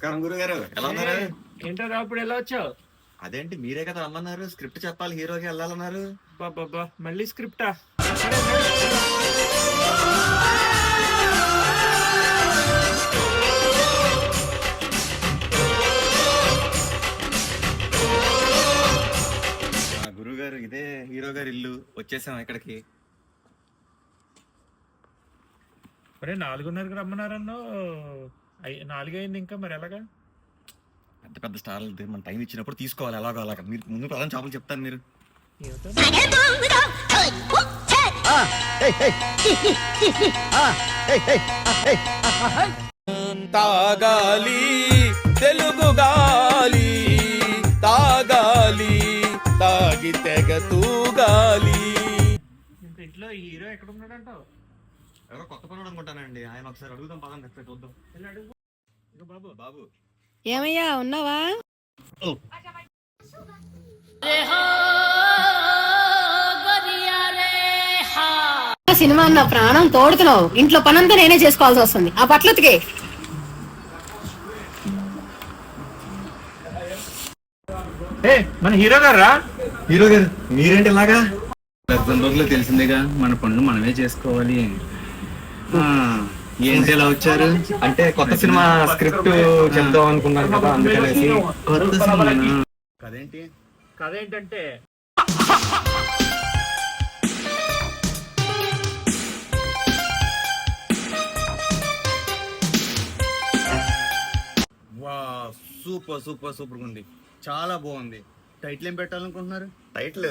నమస్కారం గురుగారు, ఎలా ఉన్నారు? ఏంటో అప్పుడు ఎలా వచ్చావు? అదేంటి మీరే కదా రమ్మన్నారు, స్క్రిప్ట్ చెప్పాలి, హీరోకి వెళ్ళాలన్నారు. బాబా మళ్ళీ స్క్రిప్టా? గురుగారు ఇదే హీరో గారి ఇల్లు, వచ్చేసాం ఇక్కడికి. మరి 4:30కి రమ్మన్నారన్నో, 4 అయింది ఇంకా, మరి ఎలాగా? పెద్ద పెద్ద స్టార్లు మన టైం ఇచ్చినప్పుడు తీసుకోవాలి, ఎలాగో అలాగా. మీరు ముందు ప్రధాన చేపలు చెప్తాను మీరు. తాగాలి తెలుగు గాలి, తాగాలి తాగి తెగ తూగాలి. ఇంట్లో హీరో ఎక్కడ ఉన్నాడంటావు? ఎవరో కొత్త పనులు అనుకుంటానండి, ఆయన ఒకసారి అడుగుదాం, పదండి ఎక్కడ చూద్దాం. బాబు బాబు ఏమయ్యా ఉన్నావా? సినిమా అన్న ప్రాణం తోడుతున్నావు, ఇంట్లో పనంతా నేనే చేసుకోవాల్సి వస్తుంది. ఆ బట్టలు ఉతికే. మన హీరో గారా? హీరో గారు మీరేంటి ఇలాగా? పెద్ద రోజుల్లో తెలిసిందేగా, మన పనులు మనమే చేసుకోవాలి. ఏంటి ఇలా వచ్చారు? అంటే కొత్త సినిమా స్క్రిప్ట్ చెప్దాం అనుకున్నాను కదా, అందుకనేసి. కొత్త సినిమా కదేంటి? కథ ఏంటంటే, వా, సూపర్ సూపర్ సూపర్ ఉంది, చాలా బాగుంది. టైటిల్ ఏం పెట్టాలనుకుంటున్నారు? టైటిల్